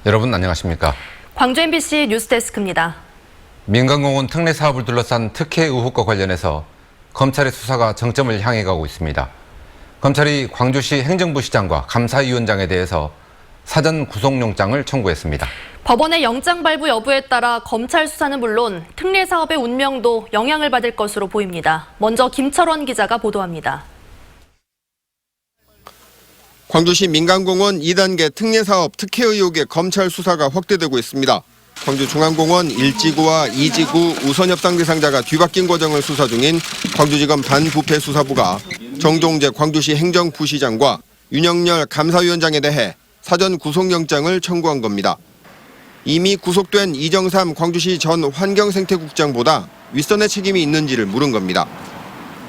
여러분 안녕하십니까? 광주 MBC 뉴스데스크입니다. 민간공원 특례 사업을 둘러싼 특혜 의혹과 관련해서 검찰의 수사가 정점을 향해 가고 있습니다. 검찰이 광주시 행정부시장과 감사위원장에 대해서 사전 구속영장을 청구했습니다. 법원의 영장 발부 여부에 따라 검찰 수사는 물론 특례 사업의 운명도 영향을 받을 것으로 보입니다. 먼저 김철원 기자가 보도합니다. 광주시 민간공원 2단계 특례사업 특혜 의혹의 검찰 수사가 확대되고 있습니다. 광주중앙공원 1지구와 2지구 우선협상 대상자가 뒤바뀐 과정을 수사 중인 광주지검 반부패수사부가 정종재 광주시 행정부시장과 윤영열 감사위원장에 대해 사전 구속영장을 청구한 겁니다. 이미 구속된 이정삼 광주시 전 환경생태국장보다 윗선의 책임이 있는지를 물은 겁니다.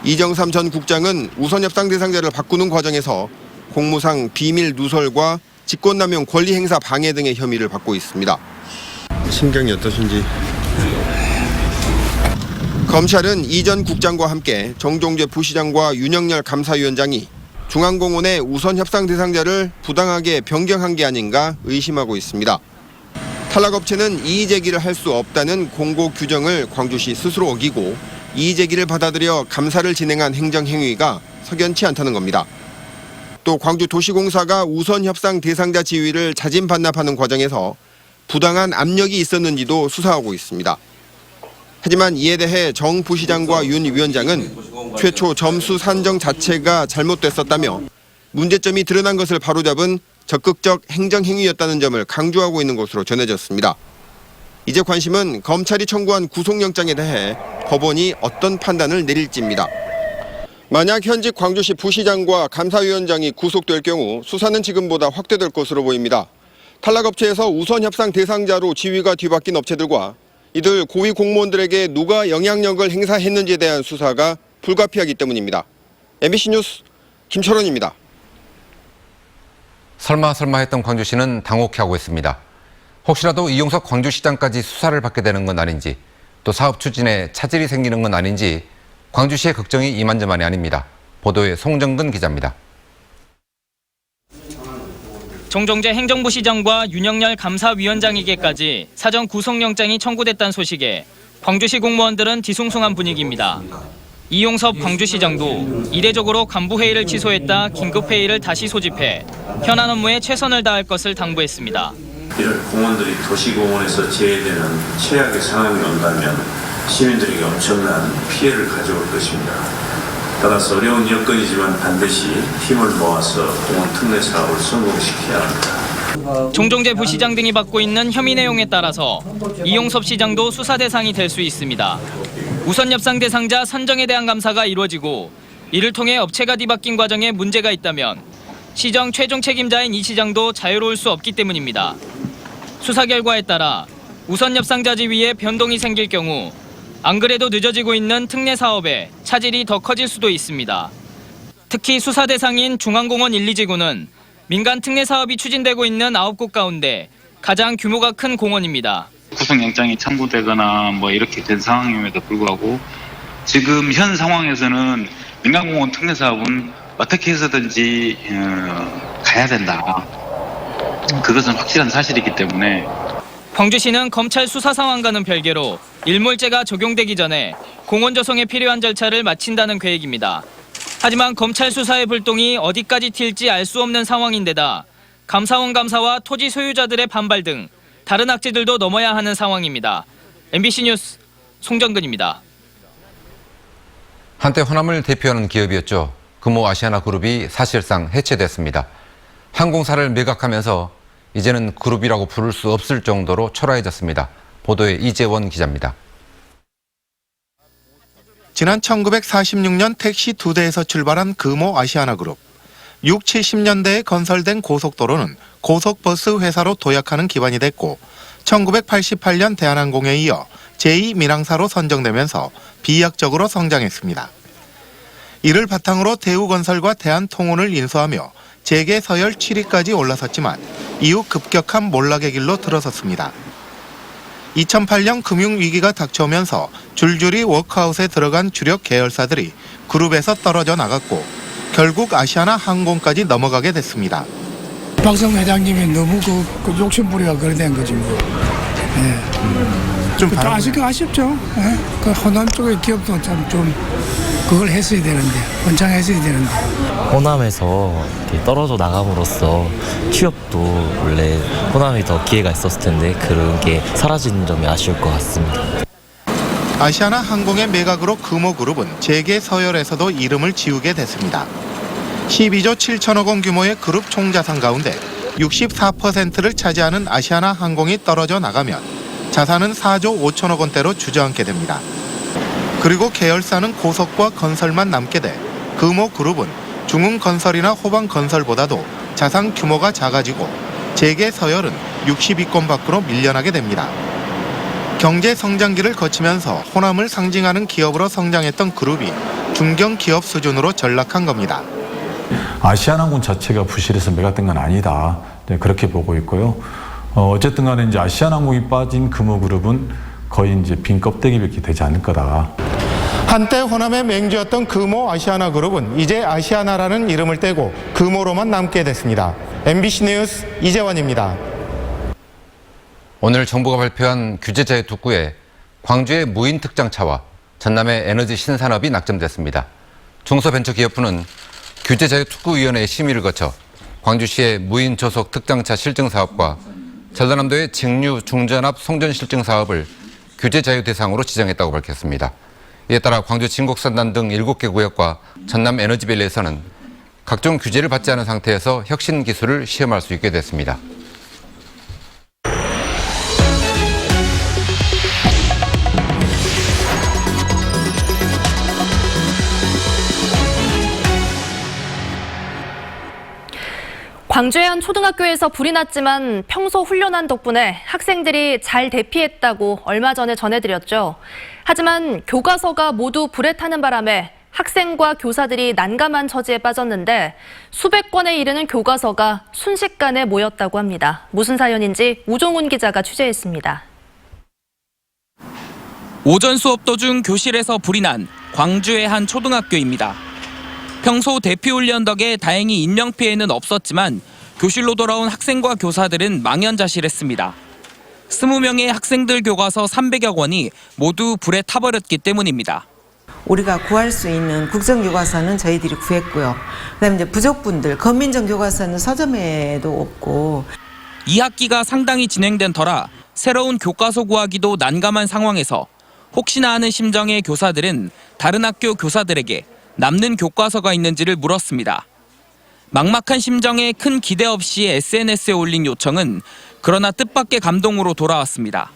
이정삼 전 국장은 우선협상 대상자를 바꾸는 과정에서 공무상 비밀 누설과 직권남용 권리행사 방해 등의 혐의를 받고 있습니다. 심경이 어떠신지? 검찰은 이 전 국장과 함께 정종재 부시장과 윤영열 감사위원장이 중앙공원의 우선협상 대상자를 부당하게 변경한 게 아닌가 의심하고 있습니다. 탈락업체는 이의제기를 할 수 없다는 공고 규정을 광주시 스스로 어기고 이의제기를 받아들여 감사를 진행한 행정행위가 석연치 않다는 겁니다. 또 광주도시공사가 우선협상 대상자 지위를 자진 반납하는 과정에서 부당한 압력이 있었는지도 수사하고 있습니다. 하지만 이에 대해 정 부시장과 윤 위원장은 최초 점수 산정 자체가 잘못됐었다며 문제점이 드러난 것을 바로잡은 적극적 행정행위였다는 점을 강조하고 있는 것으로 전해졌습니다. 이제 관심은 검찰이 청구한 구속영장에 대해 법원이 어떤 판단을 내릴지입니다. 만약 현직 광주시 부시장과 감사위원장이 구속될 경우 수사는 지금보다 확대될 것으로 보입니다. 탈락업체에서 우선협상 대상자로 지위가 뒤바뀐 업체들과 이들 고위 공무원들에게 누가 영향력을 행사했는지에 대한 수사가 불가피하기 때문입니다. MBC 뉴스 김철원입니다. 설마 했던 광주시는 당혹해하고 있습니다. 혹시라도 이용석 광주시장까지 수사를 받게 되는 건 아닌지, 또 사업 추진에 차질이 생기는 건 아닌지 광주시의 걱정이 이만저만이 아닙니다. 보도에 송정근 기자입니다. 정종재 행정부시장과 윤영열 감사위원장에게까지 사전 구속영장이 청구됐다는 소식에 광주시 공무원들은 뒤숭숭한 분위기입니다. 이용섭 광주시장도 이례적으로 간부회의를 취소했다 긴급회의를 다시 소집해 현안 업무에 최선을 다할 것을 당부했습니다. 이런 공원들이 도시공원에서 제외되는 최악의 상황이 온다면 시민들에게 엄청난 피해를 가져올 것입니다. 따라서 어려운 여건이지만 반드시 힘을 모아서 공원 특례 사업을 성공시켜야 합니다. 정종재 부시장 등이 받고 있는 혐의 내용에 따라서 이용섭 시장도 수사 대상이 될 수 있습니다. 우선협상 대상자 선정에 대한 감사가 이루어지고 이를 통해 업체가 뒤바뀐 과정에 문제가 있다면 시정 최종 책임자인 이 시장도 자유로울 수 없기 때문입니다. 수사 결과에 따라 우선협상자 지위에 변동이 생길 경우 안 그래도 늦어지고 있는 특례 사업에 차질이 더 커질 수도 있습니다. 특히 수사 대상인 중앙공원 1, 2지구는 민간 특례 사업이 추진되고 있는 9곳 가운데 가장 규모가 큰 공원입니다. 구속영장이 청구되거나 이렇게 된 상황임에도 불구하고 지금 현 상황에서는 민간공원 특례 사업은 어떻게 해서든지 가야 된다. 그것은 확실한 사실이기 때문에 광주시는 검찰 수사 상황과는 별개로 일몰제가 적용되기 전에 공원 조성에 필요한 절차를 마친다는 계획입니다. 하지만 검찰 수사의 불똥이 어디까지 튈지 알 수 없는 상황인데다 감사원 감사와 토지 소유자들의 반발 등 다른 악재들도 넘어야 하는 상황입니다. MBC 뉴스 송정근입니다. 한때 호남을 대표하는 기업이었죠. 금호 아시아나그룹이 사실상 해체됐습니다. 항공사를 매각하면서 이제는 그룹이라고 부를 수 없을 정도로 초라해졌습니다. 보도에 이재원 기자입니다. 지난 1946년 택시 2대에서 출발한 금호 아시아나그룹. 6, 70년대에 건설된 고속도로는 고속버스 회사로 도약하는 기반이 됐고 1988년 대한항공에 이어 제2민항사로 선정되면서 비약적으로 성장했습니다. 이를 바탕으로 대우건설과 대한통운을 인수하며 재계 서열 7위까지 올라섰지만 이후 급격한 몰락의 길로 들어섰습니다. 2008년 금융위기가 닥쳐오면서 줄줄이 워크아웃에 들어간 주력 계열사들이 그룹에서 떨어져 나갔고 결국 아시아나 항공까지 넘어가게 됐습니다. 박성 회장님이 너무 그 욕심부리가 그래 거지 뭐. 좀 아쉽죠. 예. 그 호남 쪽의 기업도 좀 그걸 했어야 되는데, 원창했어야 되는데. 호남에서 이렇게 떨어져 나감으로써 취업도 원래 호남이 더 기회가 있었을 텐데 그런 게 사라진 점이 아쉬울 것 같습니다. 아시아나 항공의 메가그룹 금호그룹은 재계 서열에서도 이름을 지우게 됐습니다. 12조 7천억 원 규모의 그룹 총자산 가운데 64%를 차지하는 아시아나 항공이 떨어져 나가면 자산은 4조 5천억 원대로 주저앉게 됩니다. 그리고 계열사는 고속과 건설만 남게 돼 금호그룹은 중흥건설이나 호방건설보다도 자산 규모가 작아지고 재계 서열은 60위권 밖으로 밀려나게 됩니다. 경제 성장기를 거치면서 호남을 상징하는 기업으로 성장했던 그룹이 중견기업 수준으로 전락한 겁니다. 아시아나항공 자체가 부실해서 매각된 건 아니다. 네, 그렇게 보고 있고요. 어쨌든 간에 이제 아시아나항공이 빠진 금호그룹은 거의 이제 빈 껍데기밖에 되지 않을 거다. 한때 호남의 맹주였던 금호 아시아나그룹은 이제 아시아나라는 이름을 떼고 금호로만 남게 됐습니다. MBC 뉴스 이재원입니다. 오늘 정부가 발표한 규제자유 특구에 광주의 무인 특장차와 전남의 에너지 신산업이 낙점됐습니다. 중소벤처기업부는 규제자유 특구위원회의 심의를 거쳐 광주시의 무인 조속 특장차 실증 사업과 전라남도의 직류 중전압 송전 실증 사업을 규제자유 대상으로 지정했다고 밝혔습니다. 이에 따라 광주 진곡산단 등 7개 구역과 전남 에너지밸리에서는 각종 규제를 받지 않은 상태에서 혁신 기술을 시험할 수 있게 됐습니다. 광주의 한 초등학교에서 불이 났지만 평소 훈련한 덕분에 학생들이 잘 대피했다고 얼마 전에 전해드렸죠. 하지만 교과서가 모두 불에 타는 바람에 학생과 교사들이 난감한 처지에 빠졌는데 수백 권에 이르는 교과서가 순식간에 모였다고 합니다. 무슨 사연인지 우종훈 기자가 취재했습니다. 오전 수업 도중 교실에서 불이 난 광주의 한 초등학교입니다. 평소 대피 훈련 덕에 다행히 인명피해는 없었지만 교실로 돌아온 학생과 교사들은 망연자실했습니다. 20명의 학생들 교과서 300여 권이 모두 불에 타버렸기 때문입니다. 우리가 구할 수 있는 국정교과서는 저희들이 구했고요. 그다음에 이제 부족분들, 건민정 교과서는 서점에도 없고. 2학기가 상당히 진행된 터라 새로운 교과서 구하기도 난감한 상황에서 혹시나 하는 심정의 교사들은 다른 학교 교사들에게 남는 교과서가 있는지를 물었습니다. 막막한 심정에 큰 기대 없이 SNS에 올린 요청은 그러나 뜻밖의 감동으로 돌아왔습니다.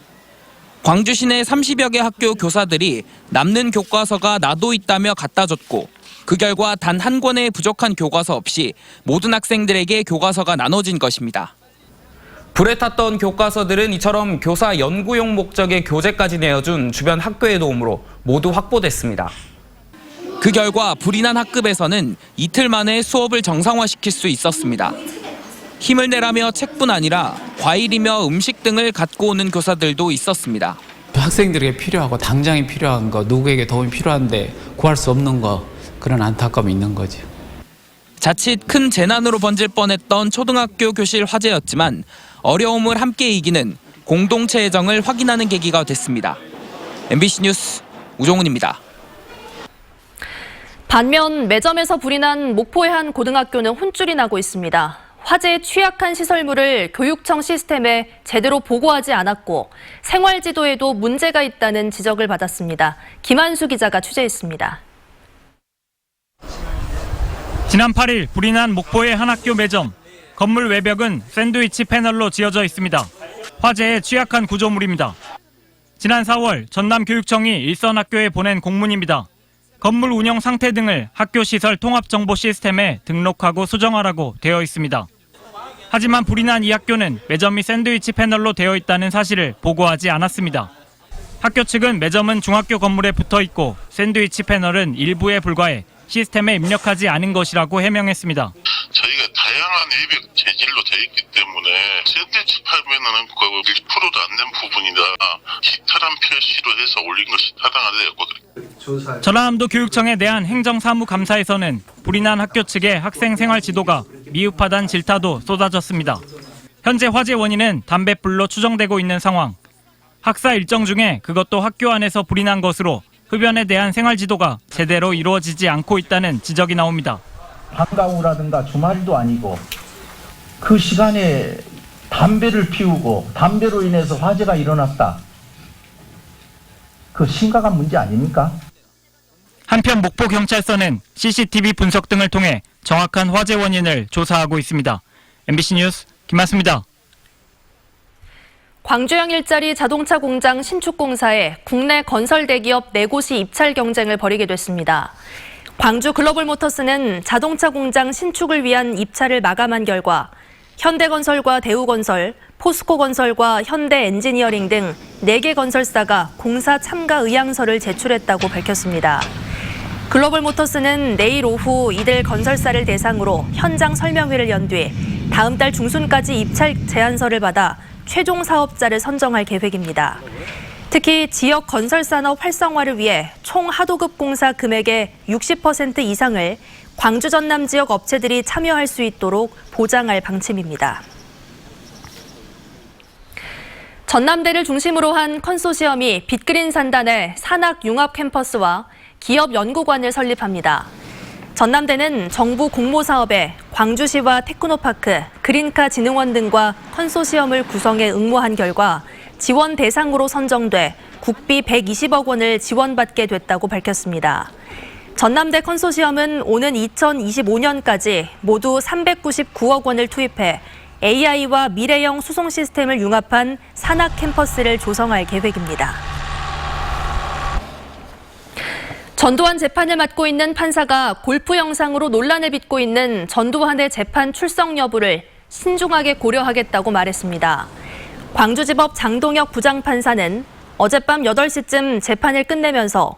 광주 시내 30여 개 학교 교사들이 남는 교과서가 나도 있다며 갖다 줬고 그 결과 단 한 권의 부족한 교과서 없이 모든 학생들에게 교과서가 나눠진 것입니다. 불에 탔던 교과서들은 이처럼 교사 연구용 목적의 교재까지 내어준 주변 학교의 도움으로 모두 확보됐습니다. 그 결과 불이 난 학급에서는 이틀 만에 수업을 정상화시킬 수 있었습니다. 힘을 내라며 책뿐 아니라 과일이며 음식 등을 갖고 오는 교사들도 있었습니다. 학생들에게 필요하고 당장에 필요한 거, 누구에게 도움이 필요한데 구할 수 없는 거, 그런 안타까움이 있는 거죠. 자칫 큰 재난으로 번질 뻔했던 초등학교 교실 화재였지만 어려움을 함께 이기는 공동체 애정을 확인하는 계기가 됐습니다. MBC 뉴스 우종훈입니다. 반면 매점에서 불이 난 목포의 한 고등학교는 혼쭐이 나고 있습니다. 화재에 취약한 시설물을 교육청 시스템에 제대로 보고하지 않았고 생활지도에도 문제가 있다는 지적을 받았습니다. 김한수 기자가 취재했습니다. 지난 8일 불이 난 목포의 한 학교 매점. 건물 외벽은 샌드위치 패널로 지어져 있습니다. 화재에 취약한 구조물입니다. 지난 4월 전남교육청이 일선 학교에 보낸 공문입니다. 건물 운영 상태 등을 학교 시설 통합 정보 시스템에 등록하고 수정하라고 되어 있습니다. 하지만 불이 난 이 학교는 매점이 샌드위치 패널로 되어 있다는 사실을 보고하지 않았습니다. 학교 측은 매점은 중학교 건물에 붙어 있고 샌드위치 패널은 일부에 불과해 시스템에 입력하지 않은 것이라고 해명했습니다. 저희가 다양한 외벽 재질로 되어 있기 때문에 샌드위치 패널은 1%도 안 된 부분이다. 기타란 표시로 해서 올린 것이 타당하다고. 전라남도 교육청에 대한 행정사무감사에서는 불이 난 학교 측의 학생 생활 지도가 미흡하다는 질타도 쏟아졌습니다. 현재 화재 원인은 담뱃불로 추정되고 있는 상황. 학사 일정 중에 그것도 학교 안에서 불이 난 것으로 흡연에 대한 생활 지도가 제대로 이루어지지 않고 있다는 지적이 나옵니다. 방과 후라든가 주말도 아니고 그 시간에 담배를 피우고 담배로 인해서 화재가 일어났다. 그 심각한 문제 아닙니까? 한편 목포경찰서는 CCTV 분석 등을 통해 정확한 화재 원인을 조사하고 있습니다. MBC 뉴스 김만수입니다. 광주형 일자리 자동차 공장 신축공사에 국내 건설 대기업 4곳이 입찰 경쟁을 벌이게 됐습니다. 광주 글로벌모터스는 자동차 공장 신축을 위한 입찰을 마감한 결과 현대건설과 대우건설, 포스코건설과 현대엔지니어링 등 4개 건설사가 공사 참가 의향서를 제출했다고 밝혔습니다. 글로벌모터스는 내일 오후 이들 건설사를 대상으로 현장 설명회를 연 뒤 다음 달 중순까지 입찰 제안서를 받아 최종 사업자를 선정할 계획입니다. 특히 지역 건설산업 활성화를 위해 총 하도급 공사 금액의 60% 이상을 광주 전남 지역 업체들이 참여할 수 있도록 보장할 방침입니다. 전남대를 중심으로 한 컨소시엄이 빅그린 산단의 산학 융합 캠퍼스와 기업 연구관을 설립합니다. 전남대는 정부 공모 사업에 광주시와 테크노파크, 그린카 진흥원 등과 컨소시엄을 구성해 응모한 결과 지원 대상으로 선정돼 국비 120억 원을 지원받게 됐다고 밝혔습니다. 전남대 컨소시엄은 오는 2025년까지 모두 399억 원을 투입해 AI와 미래형 수송 시스템을 융합한 산학 캠퍼스를 조성할 계획입니다. 전두환 재판을 맡고 있는 판사가 골프 영상으로 논란을 빚고 있는 전두환의 재판 출석 여부를 신중하게 고려하겠다고 말했습니다. 광주지법 장동혁 부장판사는 어젯밤 8시쯤 재판을 끝내면서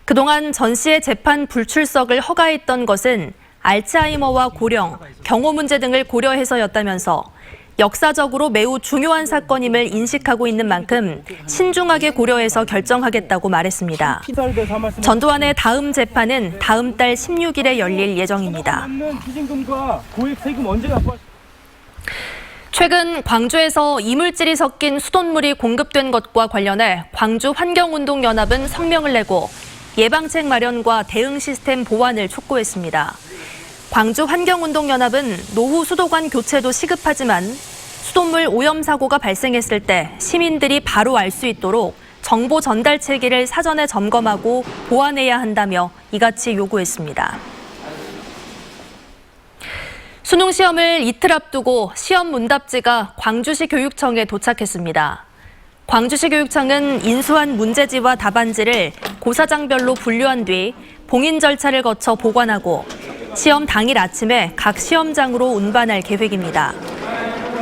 그동안 전 씨의 재판 불출석을 허가했던 것은 알츠하이머와 고령, 경호 문제 등을 고려해서였다면서 역사적으로 매우 중요한 사건임을 인식하고 있는 만큼 신중하게 고려해서 결정하겠다고 말했습니다. 전두환의 다음 재판은 다음 달 16일에 열릴 예정입니다. 최근 광주에서 이물질이 섞인 수돗물이 공급된 것과 관련해 광주 환경운동연합은 성명을 내고 예방책 마련과 대응 시스템 보완을 촉구했습니다. 광주 환경운동연합은 노후 수도관 교체도 시급하지만 수돗물 오염 사고가 발생했을 때 시민들이 바로 알 수 있도록 정보 전달 체계를 사전에 점검하고 보완해야 한다며 이같이 요구했습니다. 수능 시험을 이틀 앞두고 시험 문답지가 광주시 교육청에 도착했습니다. 광주시 교육청은 인수한 문제지와 답안지를 고사장별로 분류한 뒤 봉인 절차를 거쳐 보관하고 시험 당일 아침에 각 시험장으로 운반할 계획입니다.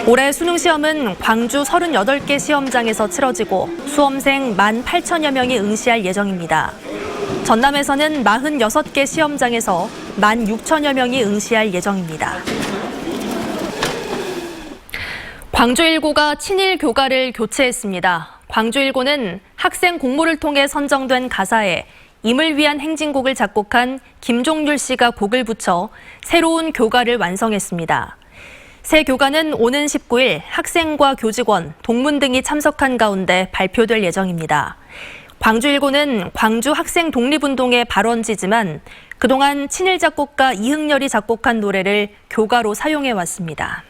올해 수능 시험은 광주 38개 시험장에서 치러지고 수험생 18,000여 명이 응시할 예정입니다. 전남에서는 46개 시험장에서 16,000여 명이 응시할 예정입니다. 광주1고가 친일 교가를 교체했습니다. 광주1고는 학생 공모를 통해 선정된 가사에 임을 위한 행진곡을 작곡한 김종률 씨가 곡을 붙여 새로운 교가를 완성했습니다. 새 교가는 오는 19일 학생과 교직원, 동문 등이 참석한 가운데 발표될 예정입니다. 광주1고는 광주 학생 독립운동의 발원지지만 그동안 친일 작곡가 이흥렬이 작곡한 노래를 교가로 사용해왔습니다.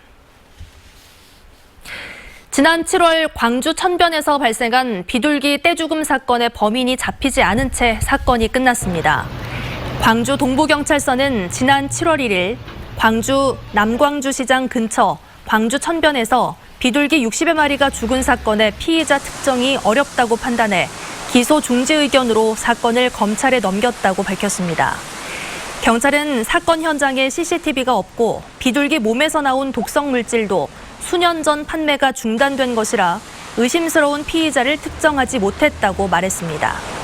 지난 7월 광주 천변에서 발생한 비둘기 떼죽음 사건의 범인이 잡히지 않은 채 사건이 끝났습니다. 광주 동부경찰서는 지난 7월 1일 광주 남광주시장 근처 광주 천변에서 비둘기 60여 마리가 죽은 사건의 피의자 특정이 어렵다고 판단해 기소 중지 의견으로 사건을 검찰에 넘겼다고 밝혔습니다. 경찰은 사건 현장에 CCTV가 없고 비둘기 몸에서 나온 독성 물질도 수년 전 판매가 중단된 것이라 의심스러운 피의자를 특정하지 못했다고 말했습니다.